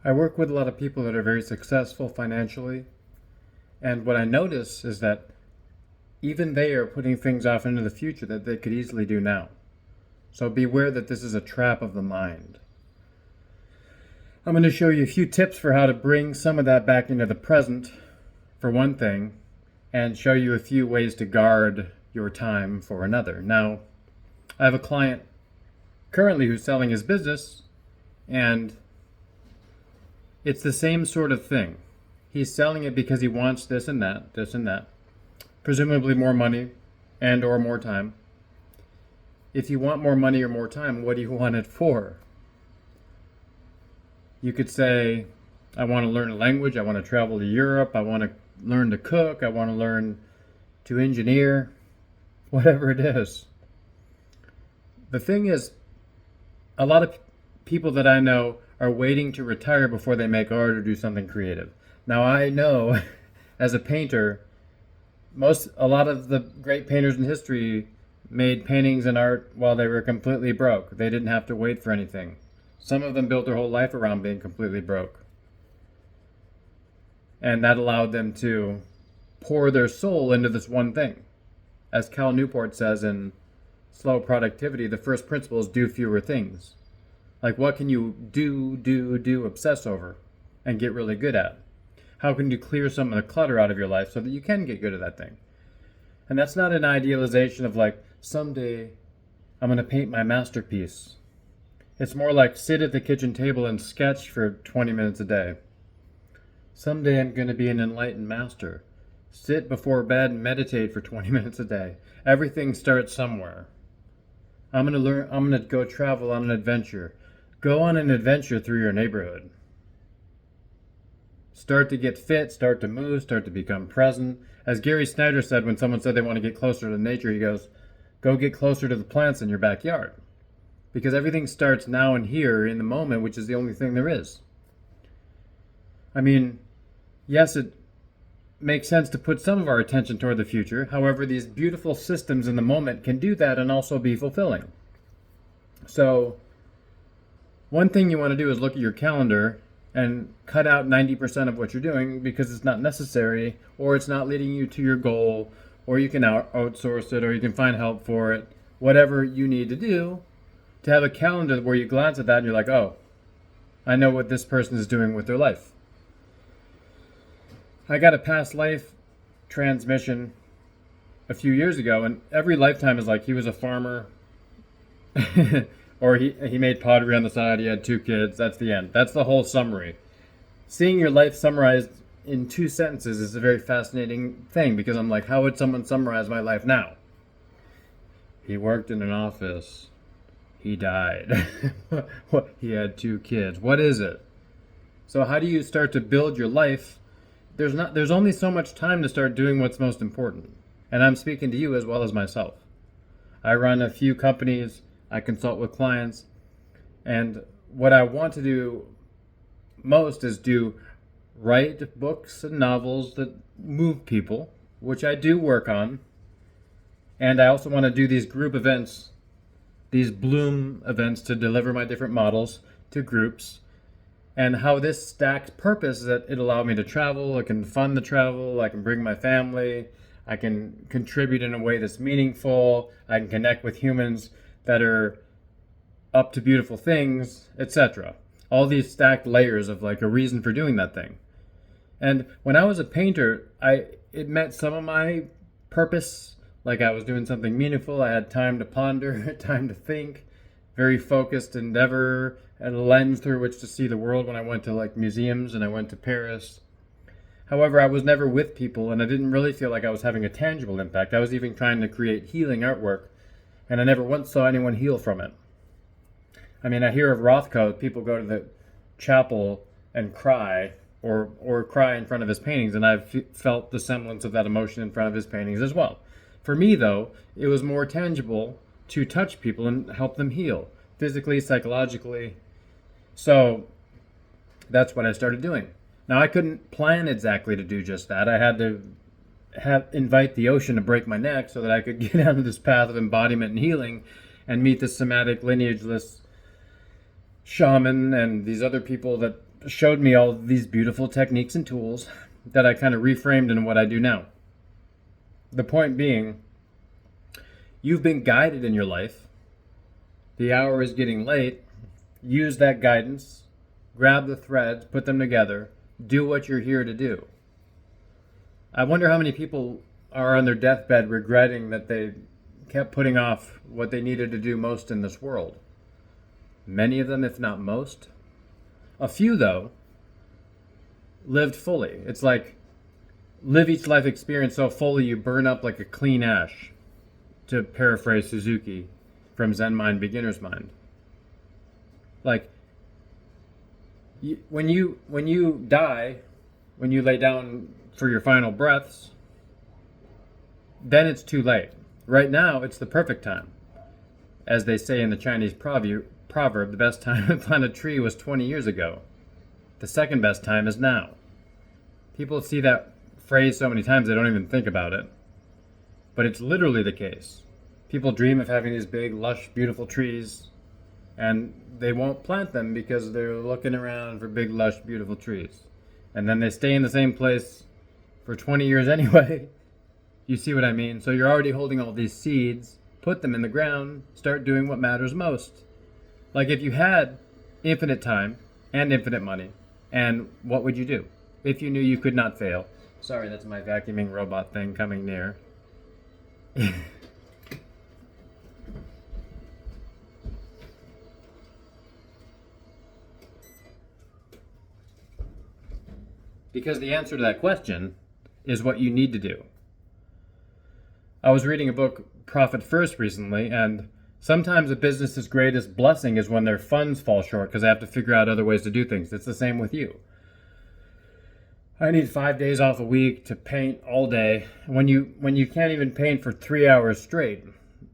I work with a lot of people that are very successful financially, and what I notice is that even they are putting things off into the future that they could easily do now. So beware that this is a trap of the mind. I'm going to show you a few tips for how to bring some of that back into the present, for one thing, and show you a few ways to guard your time for another. Now, I have a client currently who's selling his business, and it's the same sort of thing. He's selling it because he wants this and that, presumably more money and or more time. If you want more money or more time, what do you want it for? You could say, I want to learn a language, I want to travel to Europe, I want to learn to cook, I want to learn to engineer, whatever it is. The thing is, a lot of people that I know are waiting to retire before they make art or do something creative. Now I know, as a painter, a lot of the great painters in history made paintings and art while they were completely broke. They didn't have to wait for anything. Some of them built their whole life around being completely broke. And that allowed them to pour their soul into this one thing. As Cal Newport says in Slow Productivity, the first principle is do fewer things. Like, what can you do, obsess over, and get really good at? How can you clear some of the clutter out of your life so that you can get good at that thing? And that's not an idealization of like, someday I'm going to paint my masterpiece. It's more like sit at the kitchen table and sketch for 20 minutes a day. Someday I'm going to be an enlightened master. Sit before bed and meditate for 20 minutes a day. Everything starts somewhere. I'm going to learn, I'm going to go travel on an adventure. Go on an adventure through your neighborhood. Start to get fit, start to move, start to become present. As Gary Snyder said when someone said they want to get closer to nature, he goes, go get closer to the plants in your backyard. Because everything starts now and here in the moment, which is the only thing there is. I mean, yes, it makes sense to put some of our attention toward the future. However, these beautiful systems in the moment can do that and also be fulfilling. So, one thing you want to do is look at your calendar and cut out 90% of what you're doing because it's not necessary, or it's not leading you to your goal, or you can outsource it, or you can find help for it. Whatever you need to do, to have a calendar where you glance at that and you're like, oh, I know what this person is doing with their life. I got a past life transmission a few years ago, and every lifetime is like he was a farmer, or he made pottery on the side, he had 2 kids, that's the end. That's the whole summary. Seeing your life summarized in 2 sentences is a very fascinating thing, because I'm like, how would someone summarize my life now? He worked in an office. He died. He had 2 kids. What is it? So how do you start to build your life? There's only so much time to start doing what's most important. And I'm speaking to you as well as myself. I run a few companies, I consult with clients, and what I want to do most is write books and novels that move people, which I do work on. And I also want to do these group events, these Bloom events, to deliver my different models to groups. And how this stacked purpose is that it allowed me to travel, I can fund the travel, I can bring my family, I can contribute in a way that's meaningful, I can connect with humans that are up to beautiful things, etc. All these stacked layers of like a reason for doing that thing. And when I was a painter, it met some of my purpose, like I was doing something meaningful, I had time to ponder, time to think, very focused endeavor, and a lens through which to see the world when I went to like museums and I went to Paris. However, I was never with people, and I didn't really feel like I was having a tangible impact. I was even trying to create healing artwork, and I never once saw anyone heal from it. I mean, I hear of Rothko, people go to the chapel and cry, or cry in front of his paintings, and I've felt the semblance of that emotion in front of his paintings as well. For me, though, it was more tangible to touch people and help them heal, physically, psychologically. So that's what I started doing. Now, I couldn't plan exactly to do just that. I had to invite the ocean to break my neck so that I could get onto this path of embodiment and healing and meet the somatic lineageless shaman and these other people that showed me all these beautiful techniques and tools that I kind of reframed in what I do now. The point being, you've been guided in your life. The hour is getting late. Use that guidance, grab the threads, put them together, do what you're here to do. I wonder how many people are on their deathbed regretting that they kept putting off what they needed to do most in this world. Many of them, if not most. A few, though, lived fully. It's like live each life experience so fully you burn up like a clean ash, to paraphrase Suzuki from Zen Mind, Beginner's Mind. Like, when you die, when you lay down for your final breaths, then it's too late. Right now, it's the perfect time. As they say in the Chinese proverb, the best time to plant a tree was 20 years ago. The second best time is now. People see that phrase so many times they don't even think about it. But it's literally the case. People dream of having these big, lush, beautiful trees, and they won't plant them because they're looking around for big, lush, beautiful trees. And then they stay in the same place for 20 years anyway. You see what I mean? So you're already holding all these seeds, put them in the ground, start doing what matters most. Like if you had infinite time and infinite money, and what would you do? If you knew you could not fail. Sorry, that's my vacuuming robot thing coming near. Because the answer to that question is what you need to do. I was reading a book, Profit First, recently, and sometimes a business's greatest blessing is when their funds fall short because they have to figure out other ways to do things. It's the same with you. I need 5 days off a week to paint all day. When you can't even paint for 3 hours straight.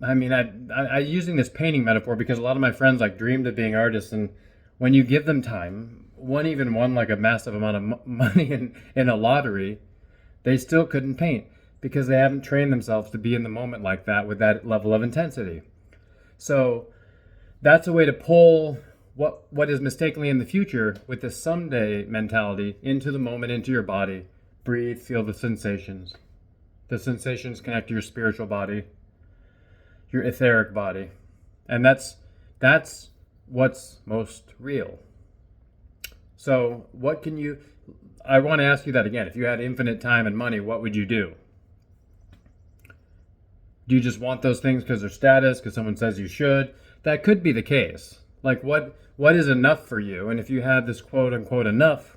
I mean, I using this painting metaphor because a lot of my friends like dreamed of being artists, and when you give them time, one even won like a massive amount of money in a lottery, they still couldn't paint because they haven't trained themselves to be in the moment like that with that level of intensity. So that's a way to pull what is mistakenly in the future with this someday mentality into the moment, into your body. Breathe, feel the sensations. The sensations connect to your spiritual body, your etheric body. And that's what's most real. So I want to ask you that again. If you had infinite time and money, what would you do? Do you just want those things because they're status, because someone says you should? That could be the case. Like what is enough for you? And if you had this quote unquote enough,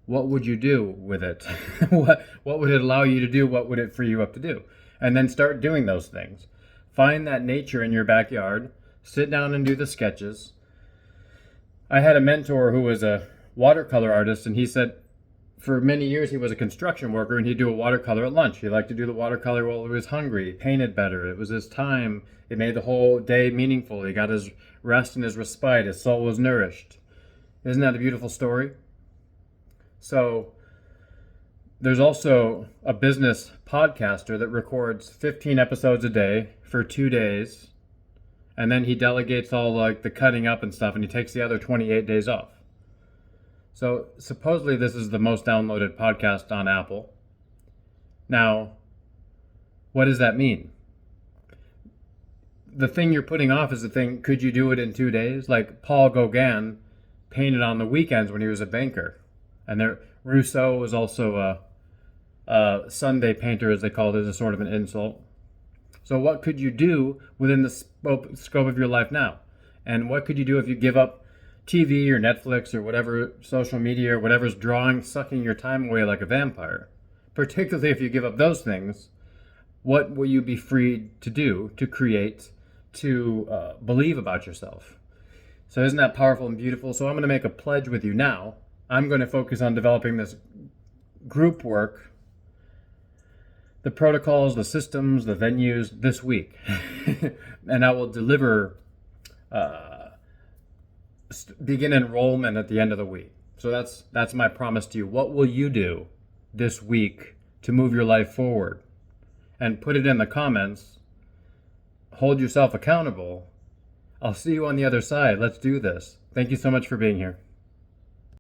what would you do with it? what would it allow you to do? What would it free you up to do? And then start doing those things. Find that nature in your backyard. Sit down and do the sketches. I had a mentor who was a watercolor artist, and he said for many years he was a construction worker, and he'd do a watercolor at lunch. He liked to do the watercolor while he was hungry. He painted better. It was his time. It made the whole day meaningful. He got his rest and his respite. His soul was nourished. Isn't that a beautiful story? So there's also a business podcaster that records 15 episodes a day for 2 days, and then he delegates all like the cutting up and stuff, and he takes the other 28 days off. So supposedly this is the most downloaded podcast on Apple. Now, what does that mean? The thing you're putting off is the thing, could you do it in 2 days? Like Paul Gauguin painted on the weekends when he was a banker. And Rousseau was also a Sunday painter, as they called it, as sort of an insult. So what could you do within the scope of your life now? And what could you do if you give up TV or Netflix or whatever, social media or whatever's sucking your time away like a vampire? Particularly if you give up those things, what will you be freed to do, to create, to believe about yourself? So isn't that powerful and beautiful? So I'm going to make a pledge with you now. I'm going to focus on developing this group work, the protocols, the systems, the venues this week. And I will deliver begin enrollment at the end of the week. So that's my promise to you. What will you do this week to move your life forward? And put it in the comments. Hold yourself accountable. I'll see you on the other side. Let's do this. Thank you so much for being here.